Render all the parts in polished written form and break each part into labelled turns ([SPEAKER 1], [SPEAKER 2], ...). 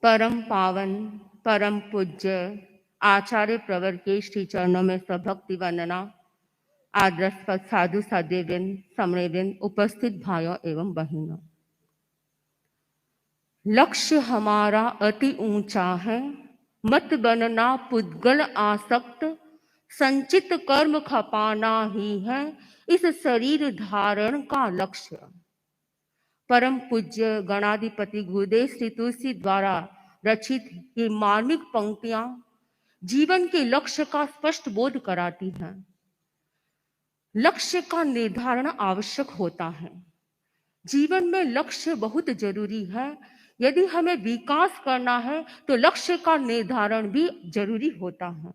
[SPEAKER 1] परम पावन परम पूज्य आचार्य प्रवर के श्री चरणों में सभक्ति वंदना। आदरस्पद साधु साध्यविन समरेविन उपस्थित भाइयों एवं बहनों, लक्ष्य हमारा अति ऊंचा है, मत बनना पुद्गल आसक्त, संचित कर्म खपाना ही है इस शरीर धारण का लक्ष्य। परम पूज्य गणाधिपति गुरुदेव श्री तुलसी द्वारा रचित ये मार्मिक पंक्तियां जीवन के लक्ष्य का स्पष्ट बोध कराती हैं। लक्ष्य का निर्धारण आवश्यक होता है। जीवन में लक्ष्य बहुत जरूरी है। यदि हमें विकास करना है तो लक्ष्य का निर्धारण भी जरूरी होता है।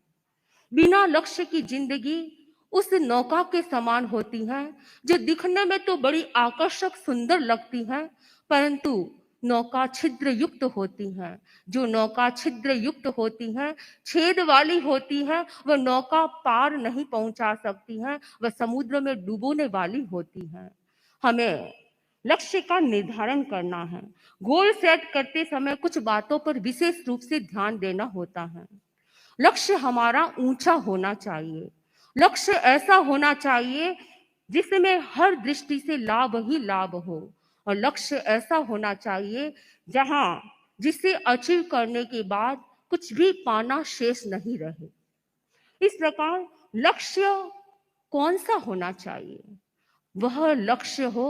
[SPEAKER 1] बिना लक्ष्य की जिंदगी उस नौका के समान होती है जो दिखने में तो बड़ी आकर्षक सुंदर लगती है, परंतु नौका छिद्र युक्त होती है। जो नौका छिद्र युक्त होती है, छेद वाली होती है, वह नौका पार नहीं पहुंचा सकती है, वह समुद्र में डुबोने वाली होती है। हमें लक्ष्य का निर्धारण करना है। गोल सेट करते समय कुछ बातों पर विशेष रूप से ध्यान देना होता है। लक्ष्य हमारा ऊंचा होना चाहिए। लक्ष्य ऐसा होना चाहिए जिसमें हर दृष्टि से लाभ ही लाभ हो, और लक्ष्य ऐसा होना चाहिए जिसे अचीव करने के बाद कुछ भी पाना शेष नहीं रहे। इस प्रकार लक्ष्य कौन सा होना चाहिए? वह लक्ष्य हो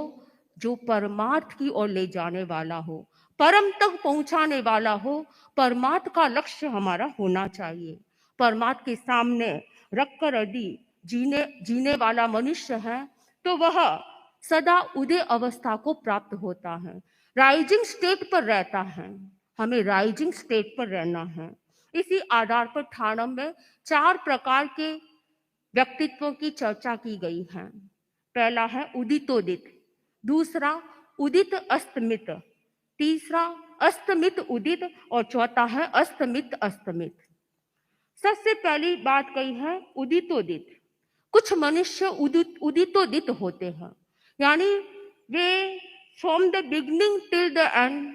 [SPEAKER 1] जो परमार्थ की ओर ले जाने वाला हो, परम तक पहुंचाने वाला हो। परमार्थ का लक्ष्य हमारा होना चाहिए। परमार्थ के सामने रखकर यदि जीने वाला मनुष्य है तो वह सदा उदय अवस्था को प्राप्त होता है, राइजिंग स्टेट पर रहता है। हमें राइजिंग स्टेट पर रहना है। इसी आधार पर ठाणम में 4 प्रकार के व्यक्तित्वों की चर्चा की गई है। पहला है उदितोदित, दूसरा उदित अस्तमित, तीसरा अस्तमित उदित, और चौथा है अस्तमित अस्तमित। सबसे पहली बात कही है उदितोदित। कुछ मनुष्य उदितोदित होते हैं, यानी way from the beginning till the end,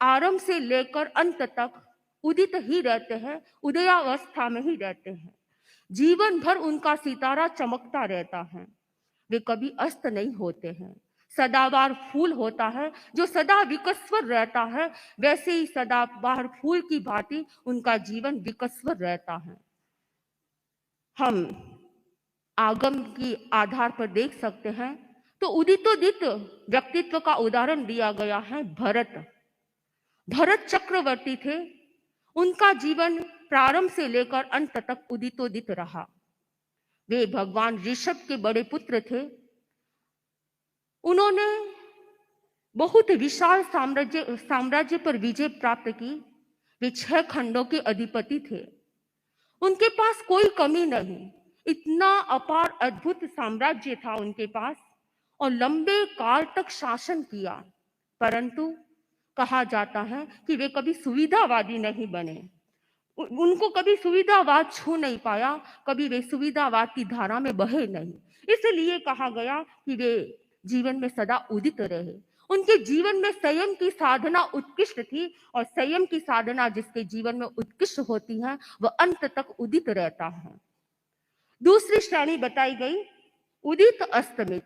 [SPEAKER 1] आरंभ से लेकर अंत तक उदित ही रहते हैं, उदयावस्था में ही रहते हैं। जीवन भर उनका सितारा चमकता रहता है, वे कभी अस्त नहीं होते हैं। सदाबहार फूल होता है जो सदा विकस्वर रहता है, वैसे ही सदाबहार फूल की भांति उनका जीवन विकस्वर रहता है। हम आगम की आधार पर देख सकते हैं तो उदितोदित व्यक्तित्व का उदाहरण दिया गया है भरत चक्रवर्ती थे। उनका जीवन प्रारंभ से लेकर अंत तक उदितोदित रहा। वे भगवान ऋषभ के बड़े पुत्र थे। उन्होंने बहुत विशाल साम्राज्य पर विजय प्राप्त की। वे 6 खंडों के अधिपति थे। उनके पास कोई कमी नहीं, इतना अपार अद्भुत साम्राज्य था उनके पास, और लंबे काल तक शासन किया। परंतु कहा जाता है कि वे कभी सुविधावादी नहीं बने। उनको कभी सुविधावाद छू नहीं पाया, कभी वे सुविधावाद की धारा में बहे नहीं। इसलिए कहा गया कि वे जीवन में सदा उदित रहे। उनके जीवन में संयम की साधना उत्कृष्ट थी, और संयम की साधना जिसके जीवन में उत्कृष्ट होती है वह अंत तक उदित रहता है। दूसरी श्रेणी बताई गई उदित अस्तमित।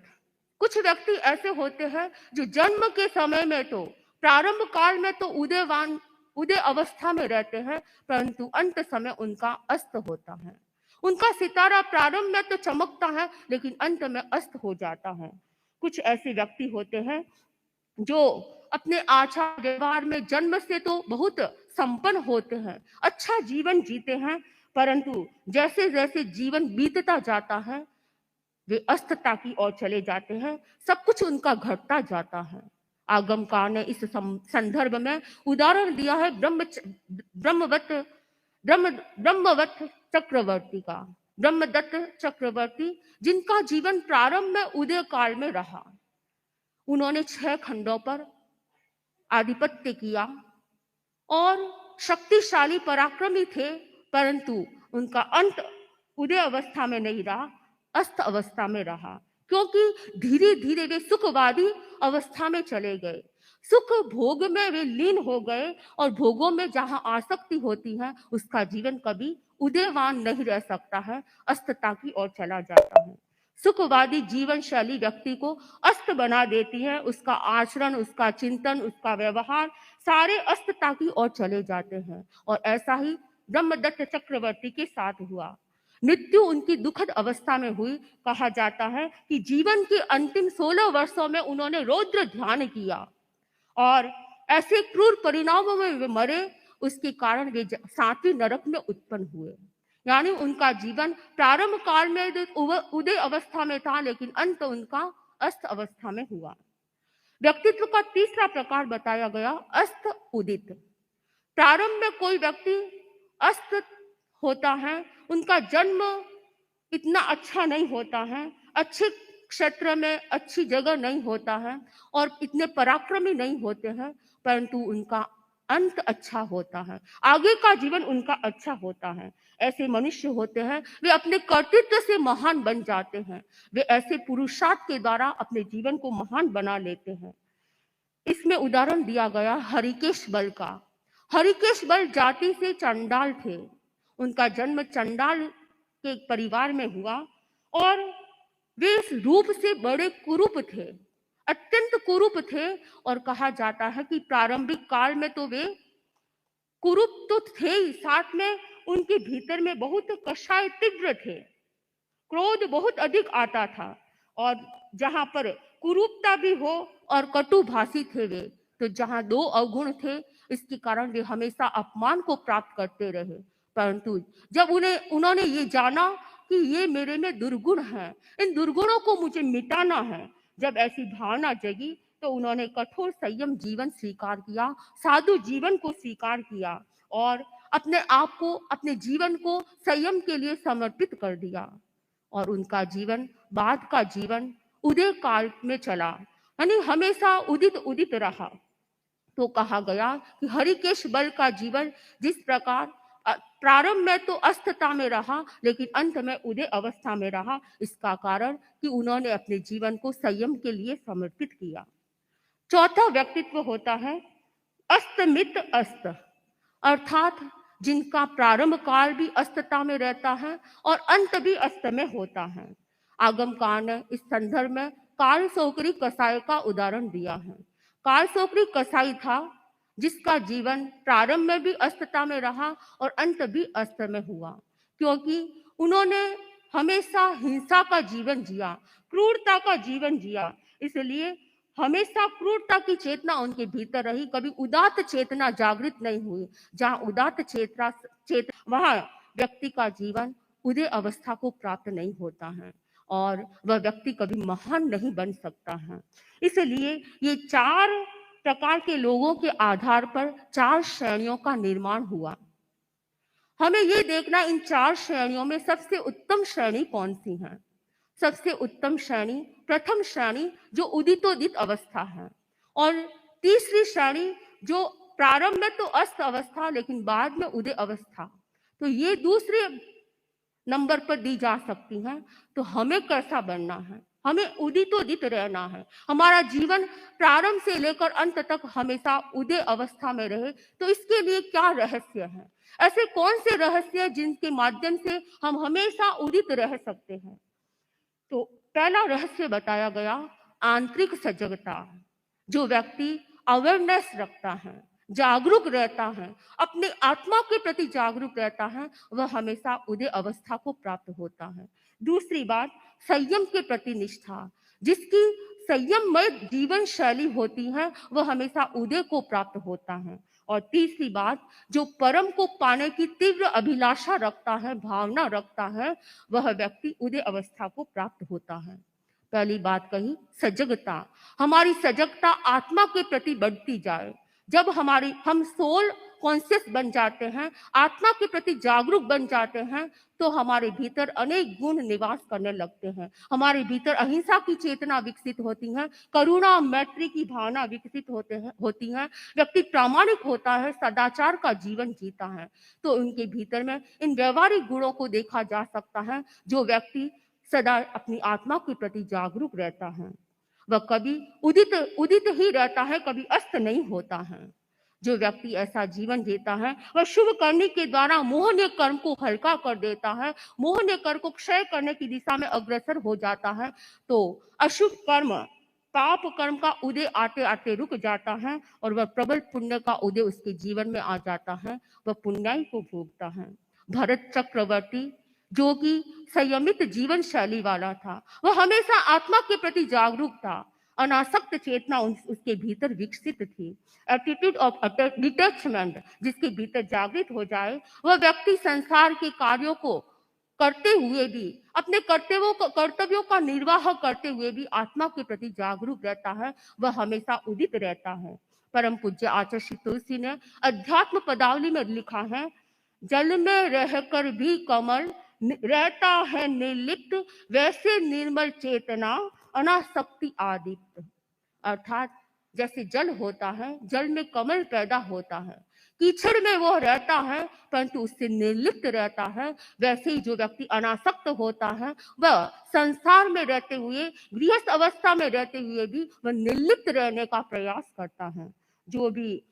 [SPEAKER 1] कुछ व्यक्ति ऐसे होते हैं जो जन्म के समय में तो प्रारंभ काल में तो उदय अवस्था में रहते हैं, परंतु अंत समय उनका अस्त होता है। उनका सितारा प्रारंभ में तो चमकता है लेकिन अंत में अस्त हो जाता है। कुछ ऐसे व्यक्ति होते हैं जो अपने आचार व्यवहार में जन्म से तो बहुत संपन्न होते हैं, अच्छा जीवन जीते हैं, परंतु जैसे जैसे जीवन बीतता जाता है वे अस्तता की ओर चले जाते हैं। सब कुछ उनका घटता जाता है। आगमकार ने इस संदर्भ में उदाहरण दिया है ब्रह्मवत चक्रवर्ती का। ब्रह्मदत्त चक्रवर्ती जिनका जीवन प्रारंभ में उदय काल में रहा। उन्होंने 6 खंडों पर आधिपत्य किया और शक्तिशाली पराक्रमी थे, परंतु उनका अंत उदय अवस्था में नहीं रहा, अस्त अवस्था में रहा, क्योंकि धीरे धीरे वे सुखवादी अवस्था में चले गए। सुख भोग में वे लीन हो गए और भोगों में जहां आसक्ति होती है उसका जीवन कभी उदयवान नहीं रह सकता है, अस्तता की ओर चला जाता है। सुखवादी जीवन शैली व्यक्ति को अस्त बना देती है। उसका आचरण, उसका चिंतन, उसका व्यवहार सारे अस्तता की ओर चले जाते हैं। और ऐसा ही ब्रह्मदत्त चक्रवर्ती के साथ हुआ। मृत्यु उनकी दुखद अवस्था में हुई। कहा जाता है कि जीवन के अंतिम 16 वर्षों में उन्होंने रौद्र ध्यान किया और ऐसे क्रूर परिणामों में वे मरे। उसके कारण वे 7वीं नरक में उत्पन्न हुए। यानी उनका जीवन प्रारंभ काल में उदय अवस्था में था, लेकिन अंत उनका अस्त अवस्था में हुआ। व्यक्तित्व का तीसरा प्रकार बताया गया, अस्त उदित। प्रारंभ में कोई व्यक्ति अस्त होता है, उनका जन्म इतना अच्छा नहीं होता है, अच्छे क्षेत्र में अच्छी जगह नहीं होता है और इतने पराक्रमी नहीं होते हैं, परंतु उनका अंत अच्छा होता है, आगे का जीवन उनका अच्छा होता है। ऐसे मनुष्य होते हैं, वे अपने कर्तृत्व से महान बन जाते हैं। वे ऐसे पुरुषार्थ के द्वारा अपने जीवन को महान बना लेते हैं। इसमें उदाहरण दिया गया हरिकेश बल का। हरिकेश बल जाति से चंडाल थे। उनका जन्म चंडाल के परिवार में हुआ और वे इस रूप से बड़े कुरूप थे, अत्यंत कुरूप थे। और कहा जाता है कि प्रारंभिक काल में तो वे कुरूप तो थे ही, साथ में उनके भीतर में बहुत कषाय तीव्र थे, क्रोध बहुत अधिक आता था। और जहां पर कुरूपता भी हो और कटुभाषी थे वे, तो जहां 2 अवगुण थे, इसके कारण वे हमेशा अपमान को प्राप्त करते रहे। परंतु जब उन्होंने ये जाना कि ये मेरे में दुर्गुण हैं, इन दुर्गुणों को मुझे मिटाना है, जब ऐसी भावना जगी तो उन्होंने कठोर संयम जीवन स्वीकार किया, साधु जीवन को स्वीकार किया और अपने आप को, अपने जीवन को संयम के लिए समर्पित कर दिया। और उनका जीवन, बाद का जीवन उदय काल में चला, यानी हमेशा उदित उदित रहा। तो कहा गया कि हरिकेश बल का जीवन जिस प्रकार प्रारंभ में तो अस्थता में रहा, लेकिन अंत में उदय अवस्था में रहा, इसका कारण कि उन्होंने अपने जीवन को संयम के लिए समर्पित किया। चौथा व्यक्तित्व होता है अस्तमित अस्त, अर्थात जिनका प्रारंभ काल भी अस्तता में रहता है और अंत भी अस्त में होता है। आगमकार ने इस संदर्भ में कालसोकरी कसाई का उदाहरण दिया है। कालसोकरी कसाई था जिसका जीवन प्रारंभ में भी अस्तता में रहा और अंत भी अस्त में हुआ, क्योंकि उन्होंने हमेशा हिंसा का जीवन जिया, क्रूरता का जीवन जिया। इसलिए हमेशा क्रूरता की चेतना उनके भीतर रही, कभी उदात्त चेतना जागृत नहीं हुई। जहां उदात्त चेतना वहां व्यक्ति का जीवन उदय अवस्था को प्राप्त नहीं होता है और वह व्यक्ति कभी महान नहीं बन सकता है। इसलिए ये 4 प्रकार के लोगों के आधार पर 4 श्रेणियों का निर्माण हुआ। हमें ये देखना इन 4 श्रेणियों में सबसे उत्तम श्रेणी कौन सी है। सबसे उत्तम श्रेणी, प्रथम श्रेणी जो उदितोदित अवस्था है, और तीसरी श्रेणी जो प्रारंभ में तो अस्त अवस्था लेकिन बाद में उदय अवस्था। तो ये दूसरे नंबर पर दी जा सकती हैं। तो हमें कैसा बनना है? हमें उदितोदित रहना है। हमारा जीवन प्रारंभ से लेकर अंत तक हमेशा उदय अवस्था में रहे। तो इसके लिए क्या रहस्य है? ऐसे कौन से रहस्य हैं जिनके माध्यम से हम हमेशा उदित रह सकते हैं? तो पहला रहस्य बताया गया, आंतरिक सजगता। जो व्यक्ति अवेयरनेस रखता है, जागरूक रहता है, अपने आत्मा के प्रति जागरूक रहता है, वह हमेशा उदय अवस्था को प्राप्त होता है। दूसरी बात, संयम के प्रति निष्ठा। जिसकी संयममय जीवन शैली होती है वह हमेशा उदय को प्राप्त होता है। और तीसरी बात, जो परम को पाने की तीव्र अभिलाषा रखता है, भावना रखता है, वह व्यक्ति उदय अवस्था को प्राप्त होता है। पहली बात कही, सजगता। हमारी सजगता आत्मा के प्रति बढ़ती जाए। जब हम सोल कॉन्शियस बन जाते हैं, आत्मा के प्रति जागरूक बन जाते हैं, तो हमारे भीतर अनेक गुण निवास करने लगते हैं। हमारे भीतर अहिंसा की चेतना विकसित होती है, करुणा मैत्री की भावना विकसित होती है। व्यक्ति प्रामाणिक होता है, सदाचार का जीवन जीता है। तो उनके भीतर में इन व्यवहारिक गुणों को देखा जा सकता है। जो व्यक्ति सदा अपनी आत्मा के प्रति जागरूक रहता है। वह कभी उदित उदित ही रहता है, कभी अस्त नहीं होता है। जो व्यक्ति ऐसा जीवन जीता है वह शुभ करने के द्वारा मोहनीय कर्म को हल्का कर देता है, मोहनीय कर्म को क्षय करने की दिशा में अग्रसर हो जाता है। तो अशुभ कर्म, पाप कर्म का उदय आते आते रुक जाता है और वह प्रबल पुण्य का उदय उसके जीवन में आ जाता है, वह पुण्याई को भोगता है। भरत चक्रवर्ती जो कि संयमित जीवन शैली वाला था, वह हमेशा आत्मा के प्रति जागरूक था, अनासक्त चेतना उसके भीतर विकसित थी। एटीट्यूड ऑफ डिटैचमेंट जिसके भीतर जागृत हो जाए, वह व्यक्ति संसार के कार्यों को करते हुए भी, अपने कर्तव्यों का निर्वाह करते हुए भी आत्मा के प्रति जागरूक रहता है, वह हमेशा उदित रहता है। परम पूज्य आचार्य श्री तुलसी ने अध्यात्म पदावली में लिखा है, जल में रहकर भी कमल रहता है निर्लिप्त, वैसे निर्मल चेतना अनासक्ति आदित्य। अर्थात जैसे जल होता है, जल में कमल पैदा होता है, कीचड़ में वो रहता है परंतु उससे निर्लिप्त रहता है, वैसे ही जो व्यक्ति अनासक्त होता है वह संसार में रहते हुए, गृहस्थ अवस्था में रहते हुए भी वह निर्लिप्त रहने का प्रयास करता है। जो भी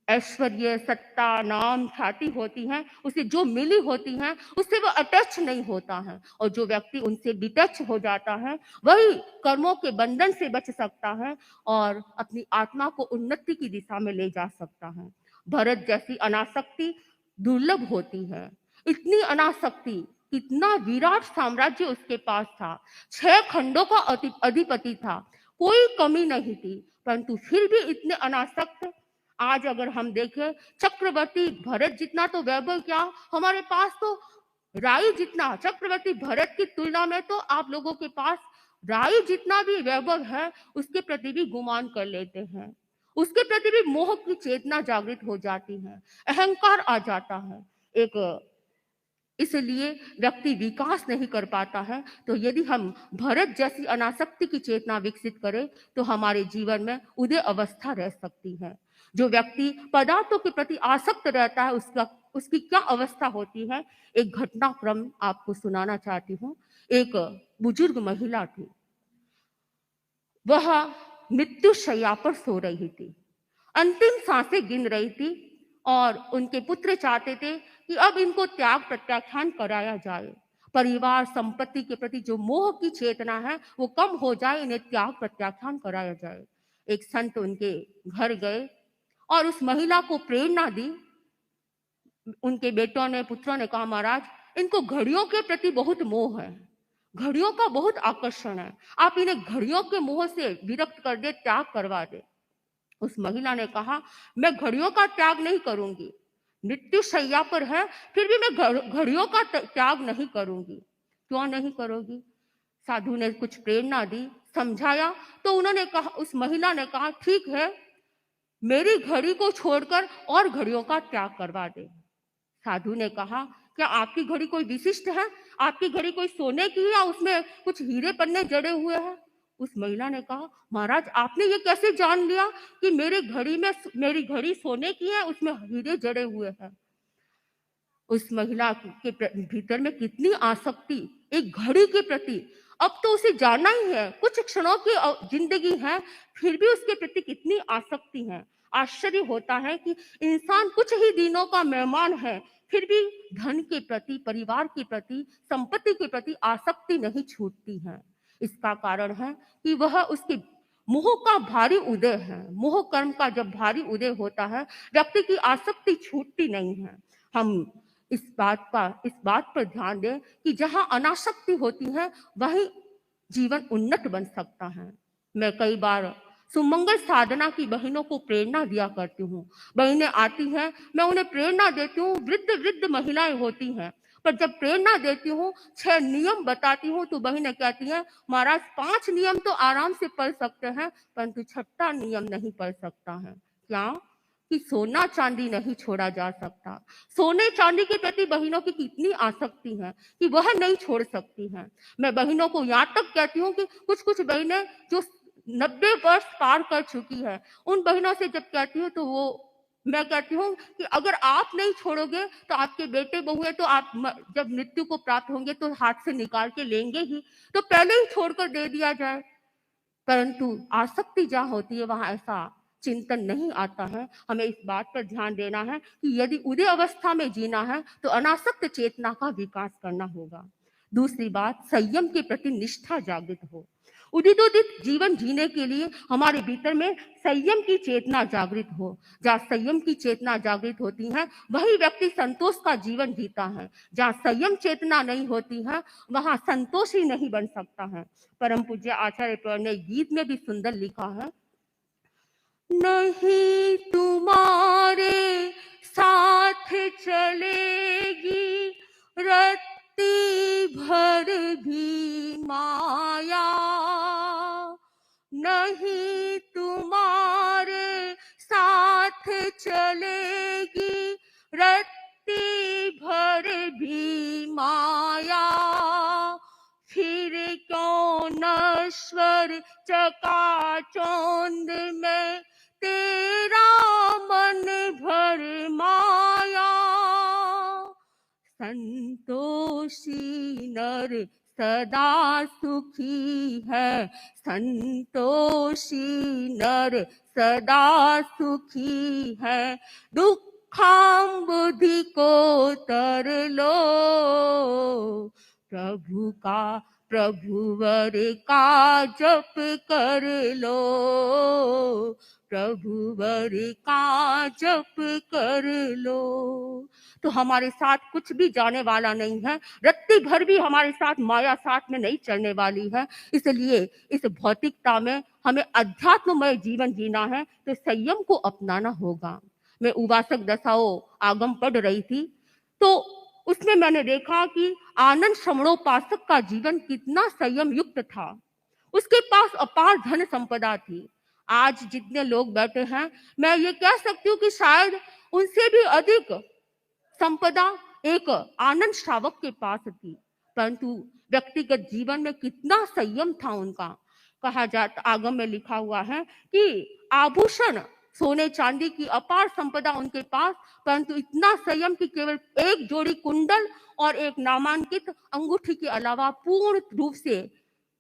[SPEAKER 1] ऐश्वर्य, सत्ता, नाम, ख्याति होती है, उसे जो मिली होती है उससे वह अटैच नहीं होता है, और जो व्यक्ति उनसे डिटैच हो जाता है वही कर्मों के बंधन से बच सकता है और अपनी आत्मा को उन्नति की दिशा में ले जा सकता है। भरत जैसी अनासक्ति दुर्लभ होती है। इतनी अनासक्ति, कितना विराट साम्राज्य उसके पास था, 6 खंडों का अधिपति था, कोई कमी नहीं थी, परंतु फिर भी इतने अनासक्त। आज अगर हम देखें, चक्रवर्ती भरत जितना तो वैभव क्या, हमारे पास तो राई जितना, चक्रवर्ती भरत की तुलना में तो आप लोगों के पास राई जितना भी वैभव है उसके प्रति भी गुमान कर लेते हैं, उसके प्रति भी मोह की चेतना जागृत हो जाती है, अहंकार आ जाता है। इसलिए व्यक्ति विकास नहीं कर पाता है। तो यदि हम भरत जैसी अनासक्ति की चेतना विकसित करें तो हमारे जीवन में उदय अवस्था रह सकती है। जो व्यक्ति पदार्थों के प्रति आसक्त रहता है उसकी क्या अवस्था होती है, एक घटनाक्रम आपको सुनाना चाहती हूँ। एक बुजुर्ग महिला थी, वह मृत्यु शैया पर सो रही थी, अंतिम सांसें गिन रही थी और उनके पुत्र चाहते थे कि अब इनको त्याग प्रत्याख्यान कराया जाए, परिवार संपत्ति के प्रति जो मोह की चेतना है वो कम हो जाए, इन्हें त्याग प्रत्याख्यान कराया जाए। एक संत उनके घर गए और उस महिला को प्रेरणा दी। उनके बेटों ने, पुत्रों ने कहा, महाराज इनको घड़ियों के प्रति बहुत मोह है, घड़ियों का बहुत आकर्षण है, आप इन्हें घड़ियों के मोह से विरक्त कर दे, त्याग करवा दे। उस महिला ने कहा, मैं घड़ियों का त्याग नहीं करूंगी, मृत्यु शैया पर है फिर भी मैं घड़ियों का त्याग नहीं करूंगी। क्यों नहीं करोगी? साधु ने कुछ प्रेरणा दी, समझाया, तो उन्होंने कहा, उस महिला ने कहा, ठीक है, मेरी घड़ी को छोड़कर और घड़ियों का त्याग करवा दे। साधु ने कहा, क्या आपकी घड़ी कोई विशिष्ट है? आपकी घड़ी कोई सोने की है या उसमें कुछ हीरे पन्ने जड़े हुए हैं? उस महिला ने कहा, महाराज आपने ये कैसे जान लिया कि मेरी घड़ी सोने की है, उसमें हीरे जड़े हुए हैं? उस महिला के भीतर में कितनी आसक्ति एक घड़ी के प्रति। अब तो उसे जाना ही है, कुछ क्षणों की जिंदगी है, फिर भी उसके प्रति कितनी आसक्ति है। आश्चर्य होता है कि इंसान कुछ ही दिनों का मेहमान है, फिर भी धन के प्रति, परिवार के प्रति, संपत्ति के प्रति आसक्ति नहीं छूटती है। इसका कारण है कि वह उसके मोह का भारी उदय है। मोह कर्म का जब भारी उदय होता है, व्यक्ति की आसक्ति छूटती नहीं है। हम इस बात पर ध्यान दें कि जहां अनासक्ति होती है वहीं जीवन उन्नत बन सकता है। मैं कई बार सुमंगल साधना की बहनों को प्रेरणा दिया करती हूँ। बहनें आती हैं, मैं उन्हें प्रेरणा देती हूँ। वृद्ध महिलाएं होती हैं, पर जब प्रेरणा देती हूँ, 6 नियम बताती हूँ, तो बहनें कहती हैं, महाराज 5 नियम तो आराम से पढ़ सकते हैं, परंतु 6ठा नियम नहीं पढ़ सकता है। क्या? कि सोना चांदी नहीं छोड़ा जा सकता। सोने चांदी के प्रति बहनों की कितनी आसक्ति है कि वह नहीं छोड़ सकती हैं। मैं बहनों को यहाँ तक कहती हूँ कि कुछ बहनें जो 90 वर्ष पार कर चुकी है, उन बहनों से जब कहती हूँ तो मैं कहती हूँ कि अगर आप नहीं छोड़ोगे तो आपके बेटे बहू है, तो आप जब मृत्यु को प्राप्त होंगे तो हाथ से निकाल के लेंगे ही, तो पहले ही छोड़कर दे दिया जाए। परंतु आसक्ति जहाँ होती है वहाँ ऐसा चिंतन नहीं आता है। हमें इस बात पर ध्यान देना है कि यदि उदय अवस्था में जीना है तो अनासक्त चेतना का विकास करना होगा। दूसरी बात, संयम के प्रति निष्ठा जागृत हो। उदितोदित जीवन जीने के लिए हमारे भीतर में संयम की चेतना जागृत हो। जहाँ संयम की चेतना जागृत होती है वही व्यक्ति संतोष का जीवन जीता है। जहाँ संयम चेतना नहीं होती है वहाँ संतोष ही नहीं बन सकता है। परम पूज्य आचार्य प्रवर ने गीत में भी सुंदर लिखा है, नहीं तुम्हारे साथ चलेगी रत्ती भर भी माया, नहीं तुम्हारे साथ चलेगी रत्ती भर भी माया, फिर क्यों नश्वर चकाचौंध में तेरा मन भर माया, संतोषी नर सदा सुखी है, संतोषी नर सदा सुखी है, दुखाम बुद्धि को तर लो, प्रभुवर का जप कर लो, प्रभुवर का जप कर लो। तो हमारे साथ कुछ भी जाने वाला नहीं है, रत्ती भर भी हमारे साथ माया साथ में नहीं चलने वाली है। इसलिए इस भौतिकता में हमें अध्यात्ममय जीवन जीना है तो संयम को अपनाना होगा। मैं उपासक दशाओं आगम पढ़ रही थी तो उसमें मैंने देखा कि आनंद श्रवणोपासक का जीवन कितना संयम युक्त था। उसके पास अपार धन संपदा थी। आज जितने लोग बैठे हैं मैं ये कह सकती हूँ कि शायद उनसे भी अधिक संपदा एक आनंद श्रावक के पास थी, परंतु व्यक्तिगत जीवन में कितना संयम था उनका। कहा जाता, आगम में लिखा हुआ है कि आभूषण सोने चांदी की अपार संपदा उनके पास, परंतु इतना संयम कि केवल एक जोड़ी कुंडल और एक नामांकित अंगूठी के अलावा पूर्ण रूप से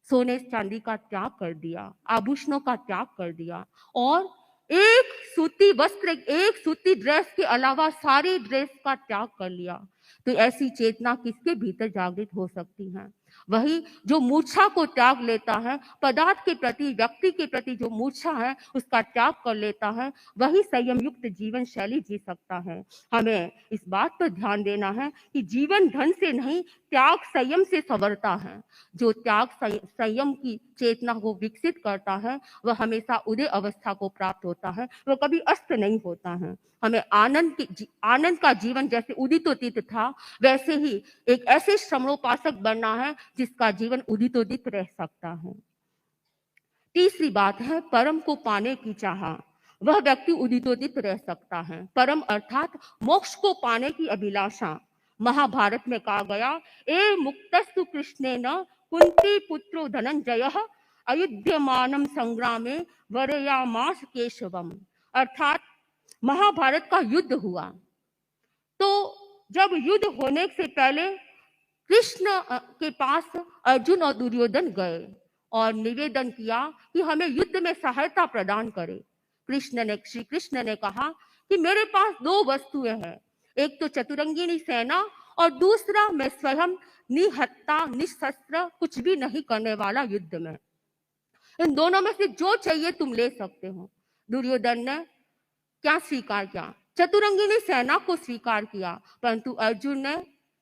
[SPEAKER 1] सोने चांदी का त्याग कर दिया, आभूषणों का त्याग कर दिया और एक सूती वस्त्र, एक सूती ड्रेस के अलावा सारी ड्रेस का त्याग कर लिया। तो ऐसी चेतना किसके भीतर जागृत हो सकती है? वही जो मूर्छा को त्याग लेता है, पदार्थ के प्रति, व्यक्ति के प्रति जो मूर्छा है उसका त्याग कर लेता है, वही संयम युक्त जीवन शैली जी सकता है। हमें इस बात पर ध्यान देना है कि जीवन धन से नहीं, त्याग संयम से संवरता है। जो त्याग संयम की चेतना को विकसित करता है वह हमेशा उदय अवस्था को प्राप्त होता है, वह कभी अस्त नहीं होता है। हमें आनंद का जीवन जैसे उदितोदित था वैसे ही एक ऐसे श्रवणोपासक बनना है जिसका जीवन उदितोदित रह सकता है। तीसरी बात है परम को पाने की चाह। वह व्यक्ति उदितोदित रह सकता है। परम अर्थात मोक्ष को पाने की अभिलाषा। महाभारत में कहा गया, ए मुक्तस्तु कृष्णेन कुंती पुत्रो धनंजयः अयुध्यमानं संग्रामे वरयामास केशवम। अर्थात महाभारत का युद्ध हुआ तो जब युद्ध होने से पहले कृष्ण के पास अर्जुन और दुर्योधन गए और निवेदन किया कि हमें युद्ध में सहायता प्रदान करे। श्री कृष्ण ने कहा कि मेरे पास दो वस्तुएं हैं, एक तो चतुरंगिनी सेना और दूसरा मैं स्वयं निहत्ता निशस्त्र कुछ भी नहीं करने वाला युद्ध में। इन दोनों में से जो चाहिए तुम ले सकते हो। दुर्योधन ने क्या स्वीकार किया? चतुरंगिनी सेना को स्वीकार किया, परंतु अर्जुन ने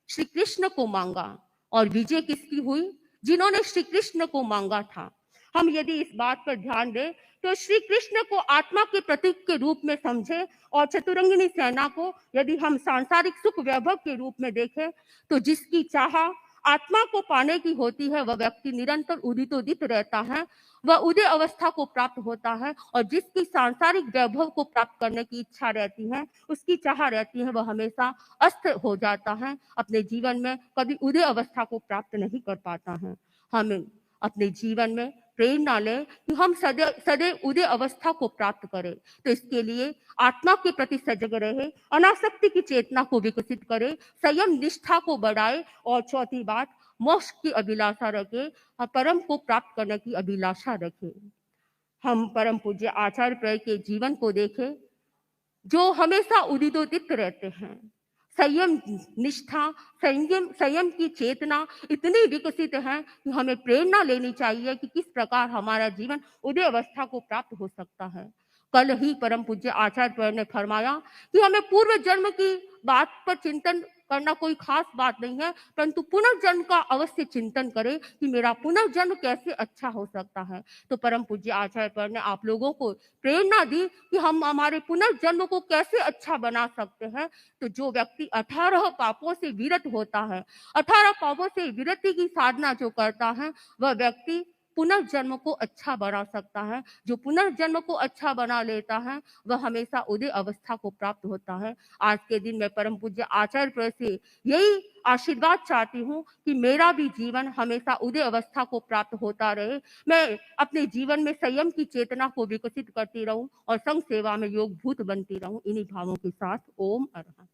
[SPEAKER 1] श्री कृष्ण को मांगा और विजय किसकी हुई? जिन्होंने श्री कृष्ण को मांगा था। हम यदि इस बात पर ध्यान दें तो श्री कृष्ण को आत्मा के प्रतीक के रूप में समझे और चतुरंगिनी सेना को यदि हम सांसारिक सुख वैभव के रूप में देखें तो जिसकी चाह आत्मा को पाने की होती है वह व्यक्ति निरंतर उदितोदित रहता है, वह उदय अवस्था को प्राप्त होता है और जिसकी सांसारिक वैभव को प्राप्त करने की इच्छा रहती है, उसकी चाह रहती है, वह हमेशा अस्त हो जाता है, अपने जीवन में कभी उदय अवस्था को प्राप्त नहीं कर पाता है। हमें अपने जीवन में प्रेरणा ले कि हम सदैव उदय अवस्था को प्राप्त करें। तो इसके लिए आत्मा के प्रति सजग रहे, अनासक्ति की चेतना को विकसित करे, संयम निष्ठा को बढ़ाए और चौथी बात मोक्ष की अभिलाषा रखे और परम को प्राप्त करने की अभिलाषा रखे। हम परम पूज्य आचार्य प्रेय के जीवन को देखें, जो हमेशा उदितोदित रहते हैं। संयम निष्ठा, संयम की चेतना इतनी विकसित है कि हमें प्रेरणा लेनी चाहिए कि किस प्रकार हमारा जीवन उदय अवस्था को प्राप्त हो सकता है। कल ही परम पूज्य आचार्य ने फरमाया कि हमें पूर्व जन्म की बात पर चिंतन करना कोई खास बात नहीं है, परंतु पुनर्जन्म का अवश्य चिंतन करें कि मेरा पुनर्जन्म कैसे अच्छा हो सकता है। तो परम पूज्य आचार्य ने आप लोगों को प्रेरणा दी कि हम हमारे पुनर्जन्म को कैसे अच्छा बना सकते हैं। तो जो व्यक्ति 18 पापों से विरत होता है, 18 पापों से विरति की साधना जो करता है, वह व्यक्ति पुनर्जन्म को अच्छा बना सकता है। जो पुनर्जन्म को अच्छा बना लेता है वह हमेशा उदय अवस्था को प्राप्त होता है। आज के दिन मैं परम पूज्य आचार्य प्रेय से यही आशीर्वाद चाहती हूँ कि मेरा भी जीवन हमेशा उदय अवस्था को प्राप्त होता रहे। मैं अपने जीवन में संयम की चेतना को विकसित करती रहूं और संघ सेवा में योगभूत बनती रहूं। इन्हीं भावों के साथ ओम अरहत।